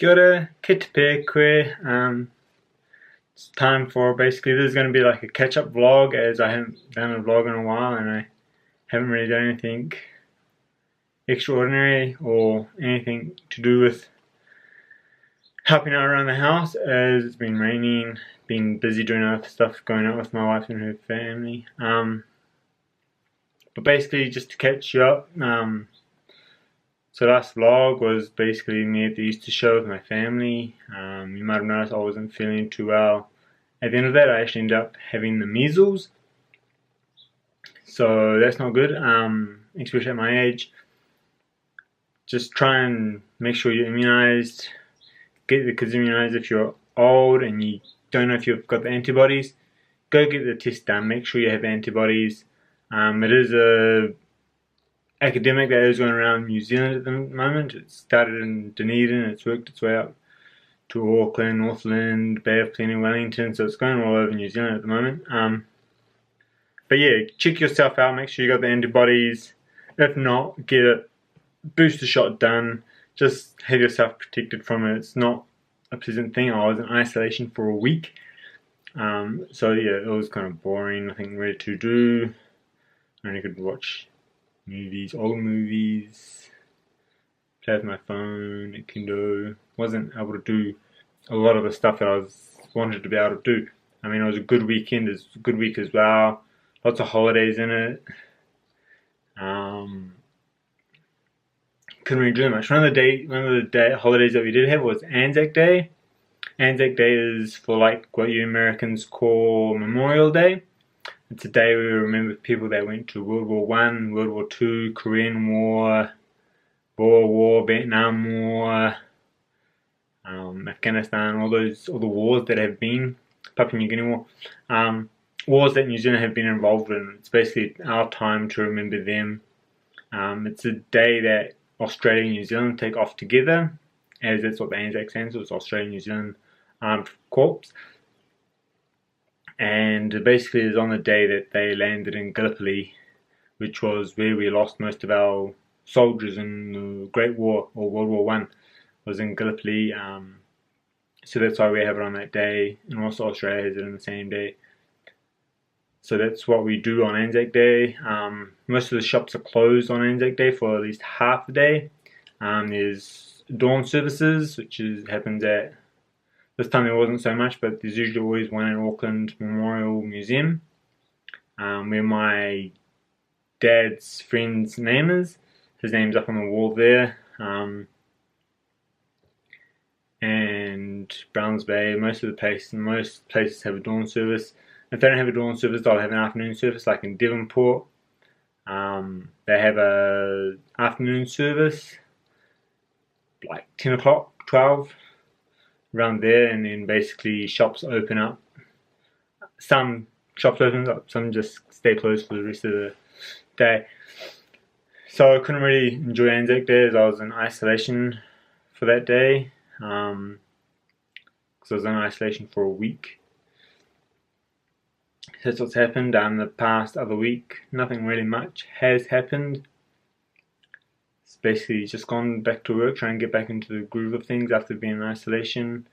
Kia ora, kite pē koe. It's time for basically this is going to be like a catch-up vlog as I haven't done a vlog in a while and I haven't really done anything extraordinary or anything to do with helping out around the house as it's been raining, been busy doing other stuff, going out with my wife and her family. But basically just to catch you up, so last vlog was basically me at the Easter show with my family. You might have noticed I wasn't feeling too well. At the end of that, I actually ended up having the measles. So that's not good, especially at my age. Just try and make sure you're immunized. Get the kids immunized if you're old and you don't know if you've got the antibodies. Go get the test done. Make sure you have antibodies. It is a academic that is going around New Zealand at the moment. It started in Dunedin, it's worked its way up to Auckland, Northland, Bay of Plenty, Wellington, so it's going all over New Zealand at the moment. But yeah, check yourself out, make sure you got the antibodies. If not, get a booster shot done. Just have yourself protected from it. It's not a pleasant thing. I was in isolation for a week. So yeah, it was kind of boring, nothing really to do. I only could watch movies, old movies, play with my phone, Nintendo. Wasn't able to do a lot of the stuff that I wanted to be able to do. I mean, it was a good weekend, it's a good week as well. Lots of holidays in it. Couldn't really do much. One of the holidays that we did have was Anzac Day. Anzac Day is for like what you Americans call Memorial Day. It's a day we remember people that went to World War One, World War Two, Korean War, Boer War, Vietnam War, Afghanistan, all the wars that have been, Papua New Guinea War, wars that New Zealand have been involved in. It's basically our time to remember them. It's a day that Australia and New Zealand take off together, as that's what the Anzac stands for, it's Australia and New Zealand Armed Corps. And basically it's on the day that they landed in Gallipoli, which was where we lost most of our soldiers in the Great War, or World War One, was in Gallipoli. So that's why we have it on that day, and also Australia has it on the same day. So that's what we do on Anzac Day. Most of the shops are closed on Anzac Day for at least half the day. There's dawn services, which happens at, this time there wasn't so much, but there's usually always one in Auckland Memorial Museum, where my dad's friend's name is. His name's up on the wall there. And Browns Bay, most places have a dawn service. If they don't have a dawn service, they'll have an afternoon service, like in Devonport. They have a afternoon service, like 10 o'clock, 12, around there, and then basically shops open up. Some shops open up, some just stay closed for the rest of the day. So I couldn't really enjoy Anzac Day as I was in isolation for that day, because I was in isolation for a week. That's what's happened. The past other week, nothing really much has happened. It's basically just gone back to work, trying to get back into the groove of things after being in isolation.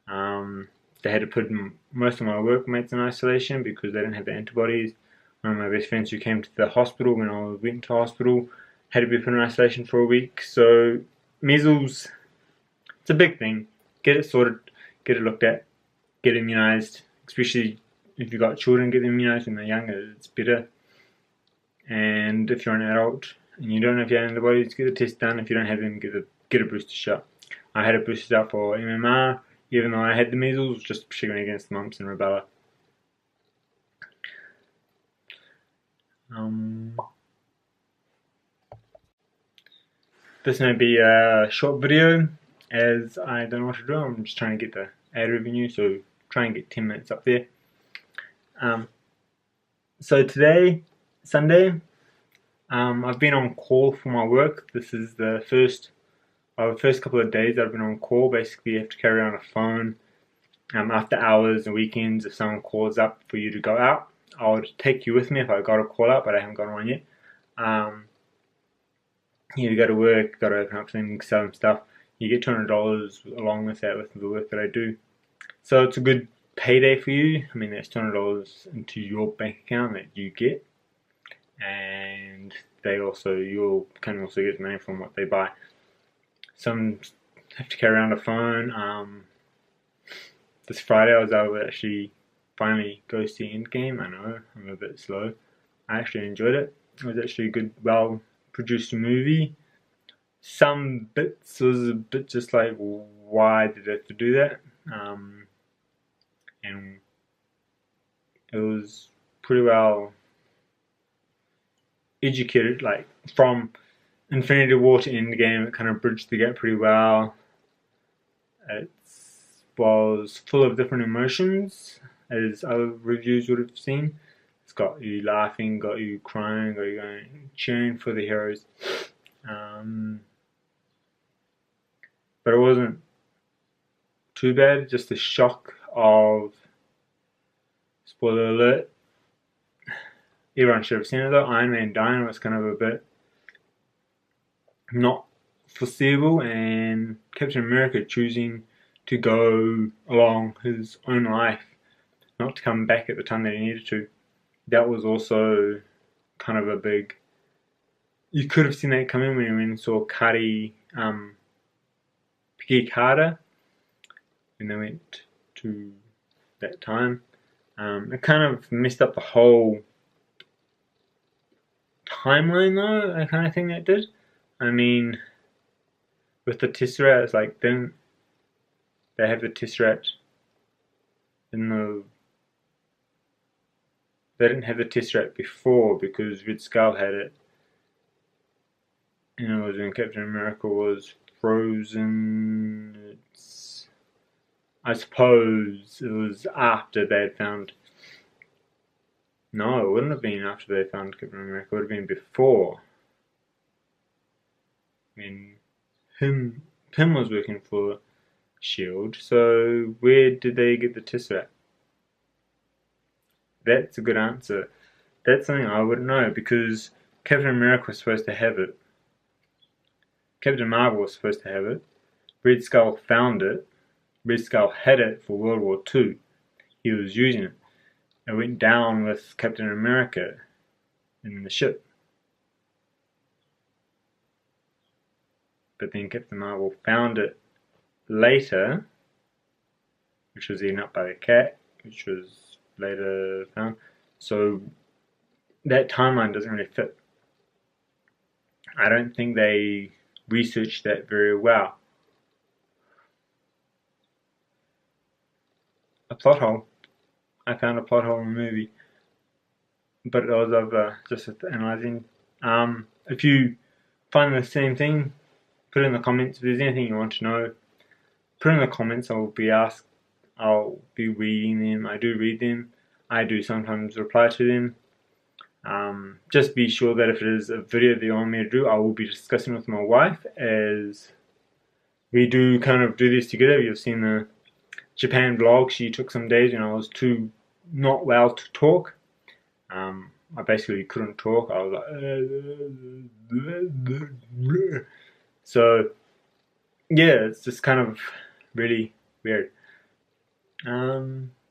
They had to put most of my workmates in isolation because they didn't have the antibodies. One of my best friends who came to the hospital when I went to hospital had to be put in isolation for a week. So measles, it's a big thing. Get it sorted, get it looked at, get immunized, especially if you've got children, get them immunized when they're younger, it's better. And if you're an adult and you don't have your antibodies, get a test done. If you don't have them, get a booster shot. I had a booster shot for MMR, even though I had the measles, just particularly against mumps and rubella. This may be a short video, as I don't know what to do. I'm just trying to get the ad revenue, so try and get 10 minutes up there. So today, Sunday, I've been on call for my work. This is the first couple of days that I've been on call. Basically, you have to carry on a phone after hours and weekends. If someone calls up for you to go out, I would take you with me if I got a call out, but I haven't got one yet. You go to work, got to open up things, sell them stuff. you get $200 along with that with the work that I do. So it's a good payday for you. I mean, that's $200 into your bank account that you get, and you can also get money from what they buy. Some have to carry around a phone. This Friday I was able to actually finally go see Endgame. I know I'm a bit slow. I actually enjoyed it. It was actually a good, well produced movie. Some bits was a bit just like, why did they have to do that? And it was pretty well educated, like from Infinity War to Endgame. It kind of bridged the gap pretty well. It was full of different emotions, as other reviews would have seen. It's got you laughing, got you crying, got you going cheering for the heroes. But it wasn't too bad. Just the shock of, spoiler alert, everyone should have seen it though, Iron Man dying was kind of a bit not foreseeable, and Captain America choosing to go along his own life, not to come back at the time that he needed to. That was also kind of a big. You could have seen that coming when you saw Peggy Carter when they went to that time. It kind of messed up the whole timeline though, I kind of think that did. I mean, with the Tesseract, it's like, then they have the Tesseract in the. They didn't have the Tesseract before because Red Skull had it. You know, when Captain America was frozen. I suppose it was after they had found. No, it wouldn't have been after they found Captain America. It would have been before. When Pym was working for S.H.I.E.L.D. So where did they get the Tesseract? That's a good answer. That's something I wouldn't know because Captain America was supposed to have it. Captain Marvel was supposed to have it. Red Skull found it. Red Skull had it for World War II. He was using it. It went down with Captain America in the ship. But then Captain Marvel found it later, which was eaten up by the cat, which was later found. So that timeline doesn't really fit. I don't think they researched that very well. A plot hole. I found a plot hole in the movie, but it was of just analysing. If you find the same thing, put it in the comments. If there's anything you want to know, put it in the comments. I'll be reading them. I do read them. I do sometimes reply to them. Just be sure that if it is a video that you want me to do, I will be discussing with my wife, as we do kind of do this together. You've seen the Japan vlog. She took some days when I was too not well to talk. I basically couldn't talk. I was like, so yeah, it's just kind of really weird.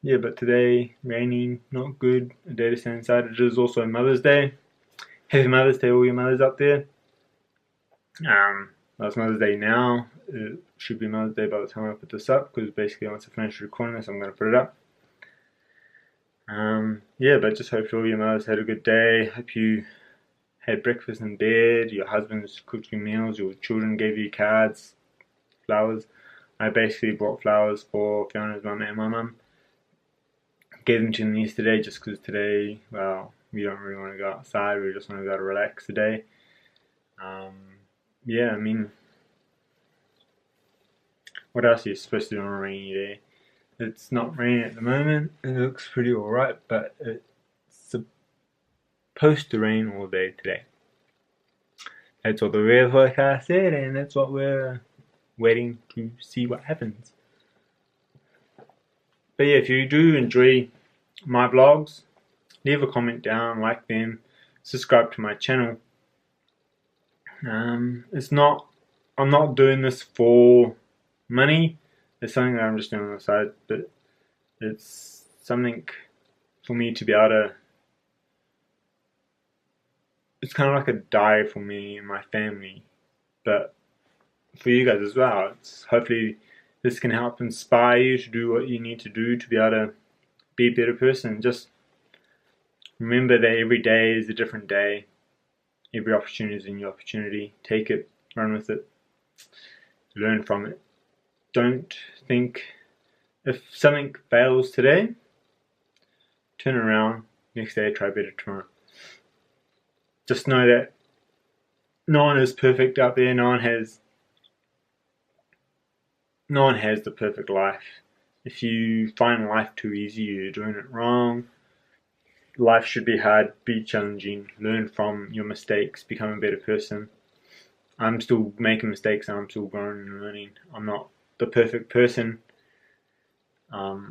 Yeah, but today, raining, not good. A day to stay inside. It is also Mother's Day. Happy Mother's Day, all your mothers up there. That's Mother's Day now. It should be Mother's Day by the time I put this up, because basically once I finish recording this, I'm going to put it up. Yeah, but just hope all your mothers had a good day. Hope you had breakfast in bed, your husband's cooked you meals, your children gave you cards, flowers. I basically bought flowers for Fiona's mum and my mum. Gave them to them yesterday just because today, well, we don't really want to go outside, we just want to go to relax today. Yeah, I mean, what else are you supposed to do on a rainy day? It's not raining at the moment, it looks pretty alright, but it's supposed to rain all day today. That's what the weather forecast said, and that's what we're waiting to see what happens. But yeah, if you do enjoy my vlogs, leave a comment down, like them, subscribe to my channel. It's not I'm not doing this for money. It's something that I'm just doing on the side, but it's something for me to be able to. It's kind of like a diet for me and my family, but for you guys as well. It's hopefully this can help inspire you to do what you need to do to be able to be a better person. Just remember that every day is a different day. Every opportunity is a new opportunity. Take it, run with it, learn from it. Don't think if something fails today, turn around, next day try better tomorrow. Just know that no one is perfect out there. No one has the perfect life. If you find life too easy, you're doing it wrong. Life should be hard, be challenging, learn from your mistakes, become a better person. I'm still making mistakes and I'm still growing and learning. I'm not the perfect person. No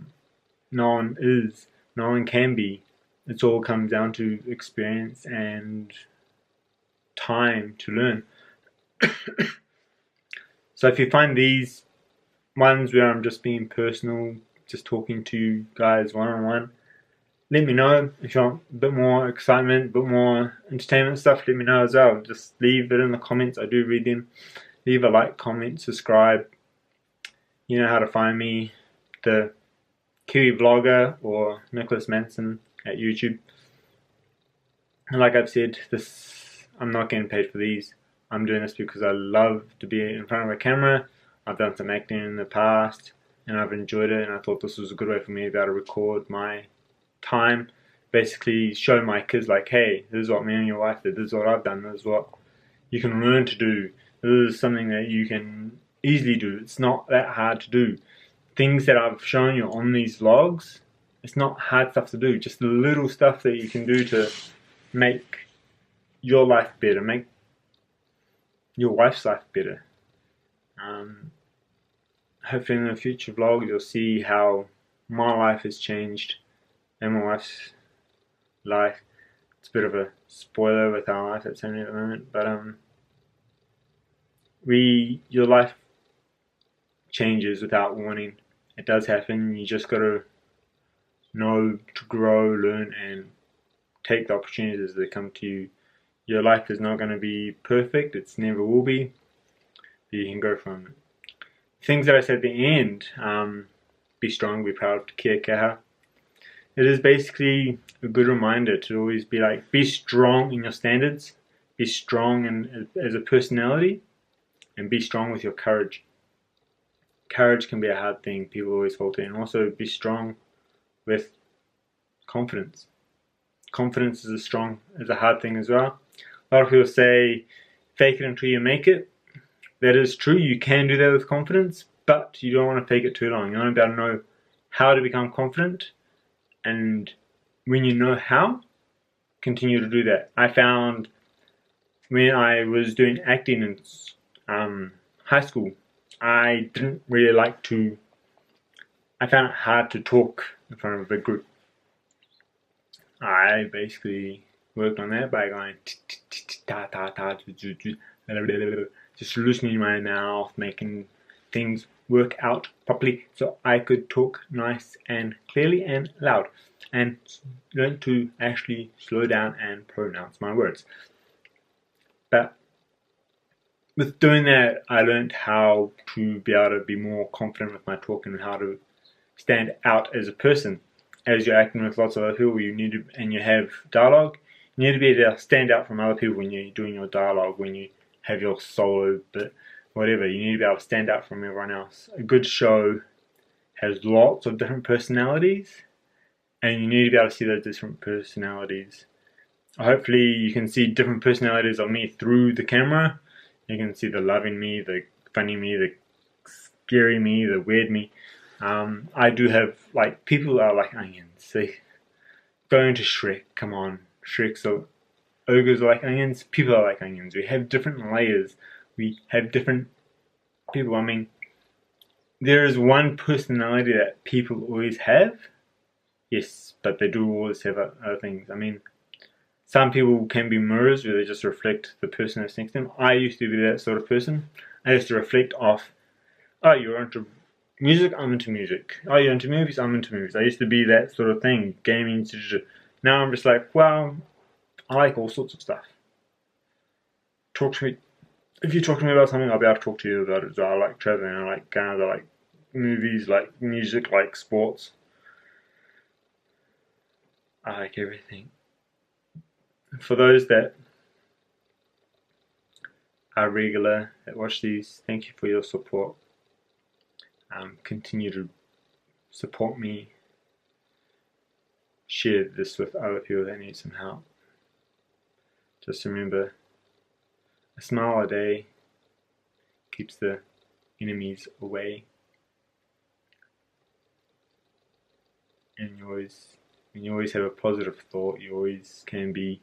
one is, no one can be. It all comes down to experience and time to learn. So if you find these ones where I'm just being personal, just talking to you guys one-on-one, let me know. If you want a bit more excitement, a bit more entertainment stuff, let me know as well. Just leave it in the comments. I do read them. Leave a like, comment, subscribe. You know how to find me. The Kiwi Vlogger or Nicholas Manson at YouTube. And like I've said, I'm not getting paid for these. I'm doing this because I love to be in front of a camera. I've done some acting in the past and I've enjoyed it, and I thought this was a good way for me to be able to record my time, basically show my kids like, hey, this is what me and your wife did, this is what I've done, this is what you can learn to do, this is something that you can easily do. It's not that hard to do. Things that I've shown you on these vlogs, it's not hard stuff to do, just the little stuff that you can do to make your life better, make your wife's life better. Hopefully in the future vlogs you'll see how my life has changed and my wife's life. It's a bit of a spoiler with our life that's happening at the moment, but your life changes without warning. It does happen. You just gotta know to grow, learn, and take the opportunities that come to you. Your life is not going to be perfect. It's never will be. But you can go from it. Things that I said at the end, be strong, be proud, kia kaha. It is basically a good reminder to always be like, be strong in your standards, be strong as a personality, and be strong with your courage. Courage can be a hard thing, people always falter, and also be strong with confidence. Confidence is a hard thing as well. A lot of people say, fake it until you make it. That is true, you can do that with confidence, but you don't want to fake it too long. You want to be able to know how to become confident, and when you know how, continue to do that. I found when I was doing acting in high school, I didn't really like to, I found it hard to talk in front of a big group. I basically worked on that by going just loosening my mouth, making things work out properly so I could talk nice and clearly and loud, and learn to actually slow down and pronounce my words. But with doing that, I learned how to be able to be more confident with my talk and how to stand out as a person. As you're acting with lots of other people, and you have dialogue, you need to be able to stand out from other people when you're doing your dialogue, when you have your solo bit, whatever. You need to be able to stand out from everyone else. A good show has lots of different personalities, and you need to be able to see those different personalities. Hopefully you can see different personalities of me through the camera. You can see the loving me, the funny me, the scary me, the weird me. I do have, like, people are like onions. They go into Shrek, come on. Shrek, so ogres are like onions, people are like onions. We have different layers. We have different people. I mean, there is one personality that people always have. Yes, but they do always have other things. I mean, some people can be mirrors where they just reflect the person that's next to them. I used to be that sort of person. I used to reflect off, oh, you're into music, I'm into music. Oh, you're into movies, I'm into movies. I used to be that sort of thing, gaming. Now I'm just like, well, I like all sorts of stuff. Talk to me. If you talk to me about something, I'll be able to talk to you about it. So I like traveling, I like guns, I like movies, like music, like sports. I like everything. For those that are regular, that watch these, thank you for your support. Continue to support me. Share this with other people that need some help. Just remember, a smile a day keeps the enemies away. And when you always have a positive thought, you always can be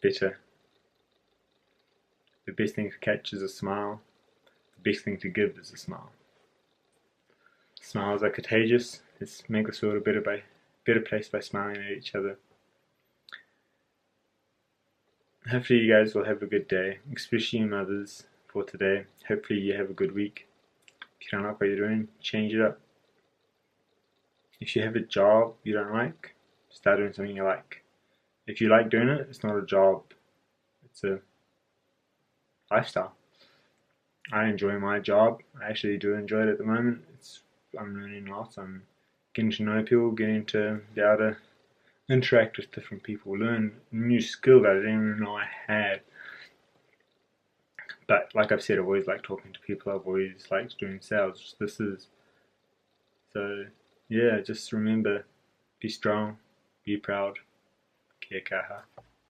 better. The best thing to catch is a smile. The best thing to give is a smile. Smiles are contagious. Let's make this world a better place by smiling at each other. Hopefully you guys will have a good day, especially you mothers for today. Hopefully you have a good week. If you don't like what you're doing, change it up. If you have a job you don't like, start doing something you like. If you like doing it, it's not a job. It's a lifestyle. I enjoy my job. I actually do enjoy it at the moment. I'm learning lots. I'm getting to know people, getting to be able to interact with different people, learn new skills that I didn't even know I had. But like I've said, I've always liked talking to people. I've always liked doing sales. So yeah, just remember, be strong, be proud, kia kaha.